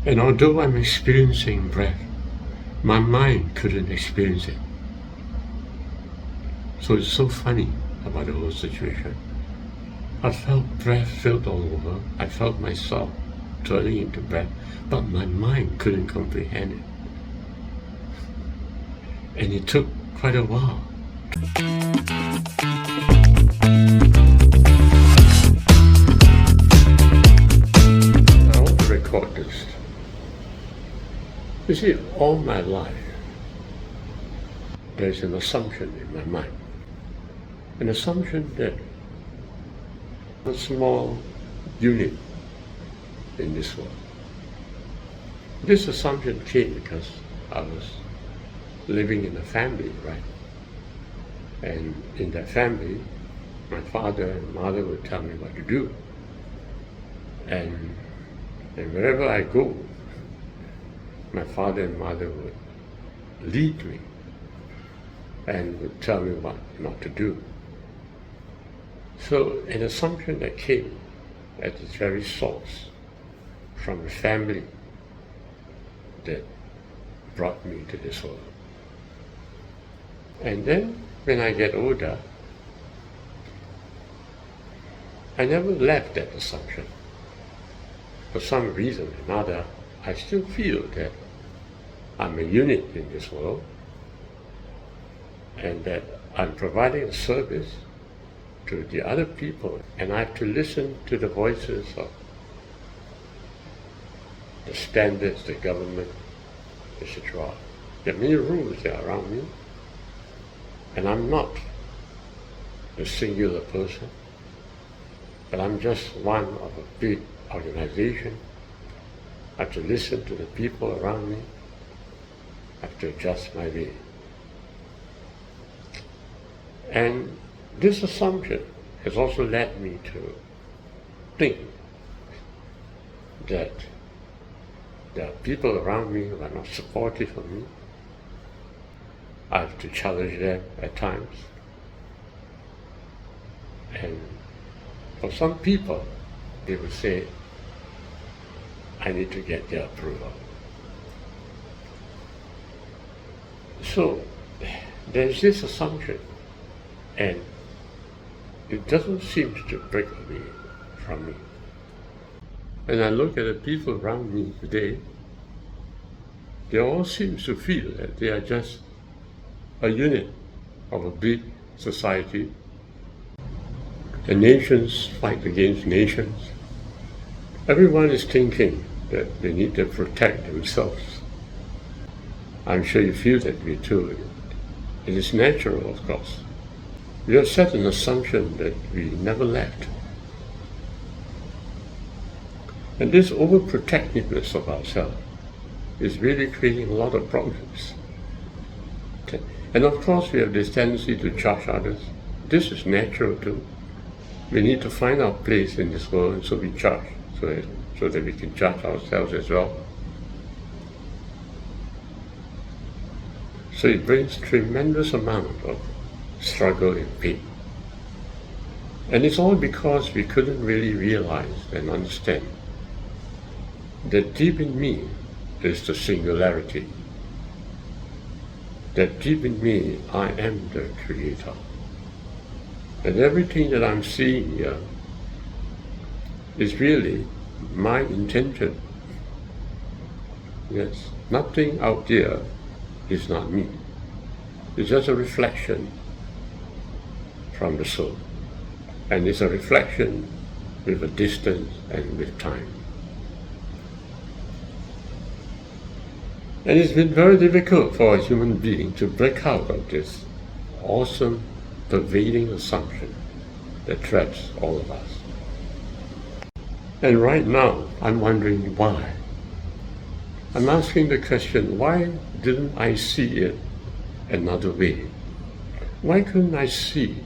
And although I'm experiencing breath, my mind couldn't experience it. So it's so funny about the whole situation. I felt breath filled all over. I felt myself turning into breath, but my mind couldn't comprehend it. And it took quite a while. I want to record this. You see, all my life, there's an assumption in my mind. An assumption that a small unit in this world. This assumption came because I was living in a family, right? And in that family, my father and mother would tell me what to do. And wherever I go, my father and mother would lead me and would tell me what not to do. So an assumption that came at its very source from the family that brought me to this world. And then when I get older, I never left that assumption. For some reason or another, I still feel that I'm a unit in this world and that I'm providing a service to the other people, and I have to listen to the voices of the standards, the government, etc. There are many rules that are around me, and I'm not a singular person, but I'm just one of a big organization. I have to listen to the people around me. I have to adjust my way. And this assumption has also led me to think that there are people around me who are not supportive of me. I have to challenge them at times. And for some people, they would say, I need to get their approval. So there's this assumption, and it doesn't seem to break away from me. When I look at the people around me today, they all seem to feel that they are just a unit of a big society. The nations fight against nations. Everyone is thinking that they need to protect themselves. I'm sure you feel that way too. It is natural, of course. We have set an assumption that we never left. And this overprotectiveness of ourselves is really creating a lot of problems. And of course we have this tendency to judge others. This is natural too. We need to find our place in this world, and so we judge, so that we can judge ourselves as well. So it brings tremendous amount of struggle and pain. And it's all because we couldn't really realize and understand that deep in me is the singularity. That deep in me, I am the creator. And everything that I'm seeing here is really my intention. Yes, nothing out there is not me. It's just a reflection from the soul. And it's a reflection with a distance and with time. And it's been very difficult for a human being to break out of this awesome, pervading assumption that traps all of us. And right now, I'm wondering why. I'm asking the question, why didn't I see it another way? Why couldn't I see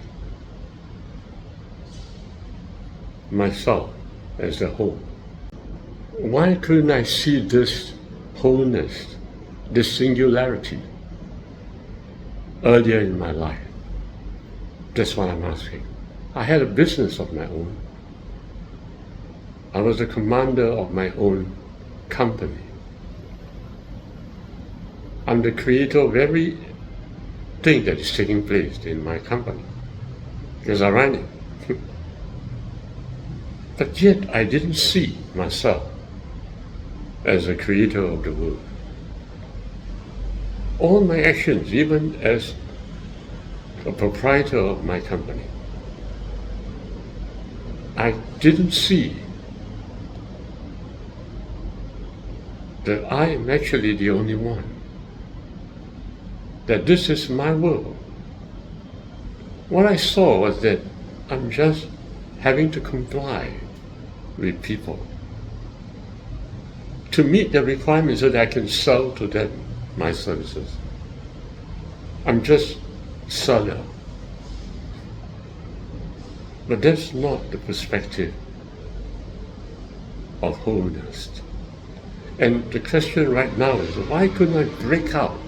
myself as a whole? Why couldn't I see this wholeness, this singularity earlier in my life? That's what I'm asking. I had a business of my own. I was the commander of my own company. I'm the creator of every thing that is taking place in my company because I run it. But yet I didn't see myself as a creator of the world. All my actions, even as a proprietor of my company, I didn't see that I am actually the only one, that this is my world. What I saw was that I'm just having to comply with people to meet the requirements so that I can sell to them my services. I'm just seller. But that's not the perspective of wholeness. And the question right now is, why couldn't I break out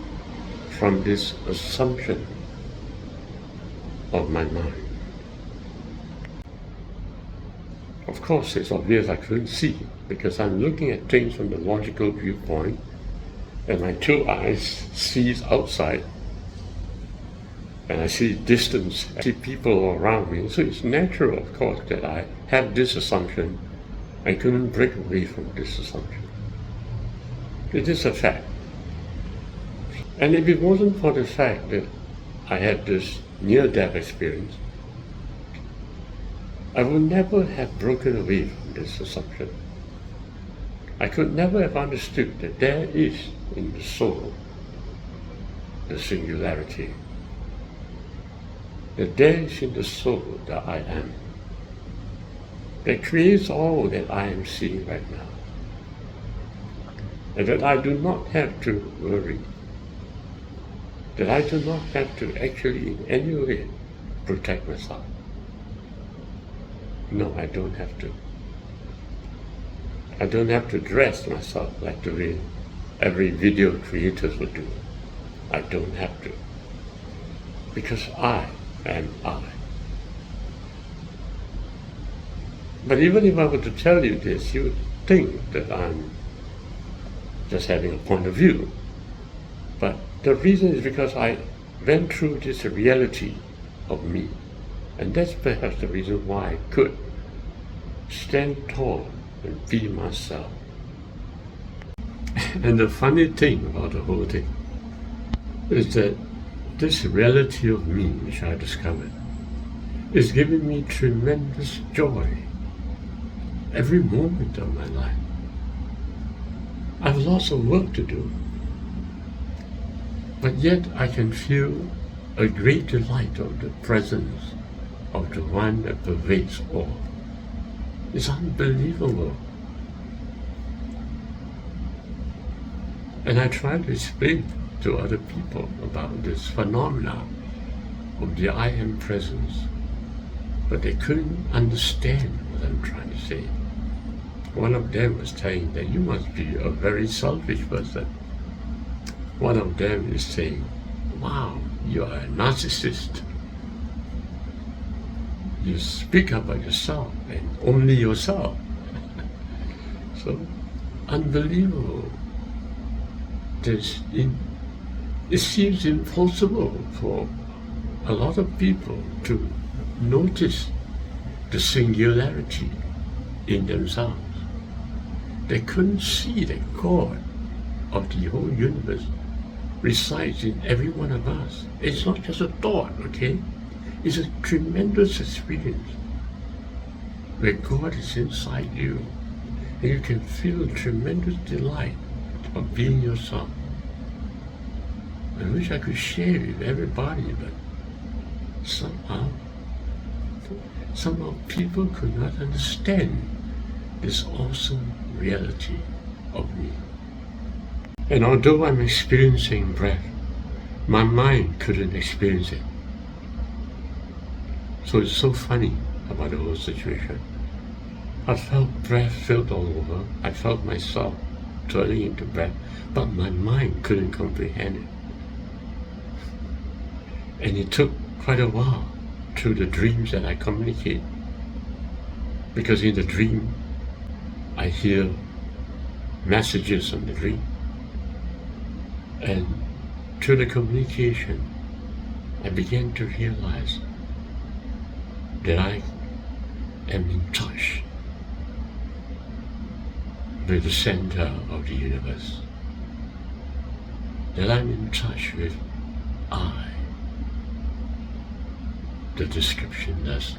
from this assumption of my mind? Of course, it's obvious I couldn't see, because I'm looking at things from the logical viewpoint, and my two eyes sees outside, and I see distance, I see people around me. So it's natural, of course, that I have this assumption. I couldn't break away from this assumption. It is a fact. And if it wasn't for the fact that I had this near-death experience, I would never have broken away from this assumption. I could never have understood that there is in the soul the singularity, that there is in the soul that I am, that creates all that I am seeing right now, and that I do not have to worry, that I do not have to actually in any way protect myself. No, I don't have to. I don't have to dress myself like the way every video creator would do. I don't have to. Because I am I. But even if I were to tell you this, you would think that I'm just having a point of view. But the reason is because I went through this reality of me. And that's perhaps the reason why I could stand tall and be myself. And the funny thing about the whole thing is that this reality of me, which I discovered, is giving me tremendous joy every moment of my life. I have lots of work to do, but yet I can feel a great delight of the presence of the one that pervades all. It's unbelievable. And I try to explain to other people about this phenomena of the I am presence, but they couldn't understand what I'm trying to say. One of them was saying that you must be a very selfish person. One of them is saying, wow, you are a narcissist. You speak about yourself and only yourself. So unbelievable. It seems impossible for a lot of people to notice the singularity in themselves. They couldn't see that God of the whole universe resides in every one of us. It's not just a thought, okay? It's a tremendous experience where God is inside you, and you can feel tremendous delight of being yourself. I wish I could share it with everybody, but somehow people could not understand this awesome reality of me. And although I'm experiencing breath, my mind couldn't experience it. So it's so funny about the whole situation. I felt breath filled all over. I felt myself turning into breath, but my mind couldn't comprehend it. And it took quite a while through the dreams that I communicate. Because in the dream, I hear messages on the dream. And through the communication, I began to realize that I am in touch with the center of the universe, that I'm in touch with I. The description does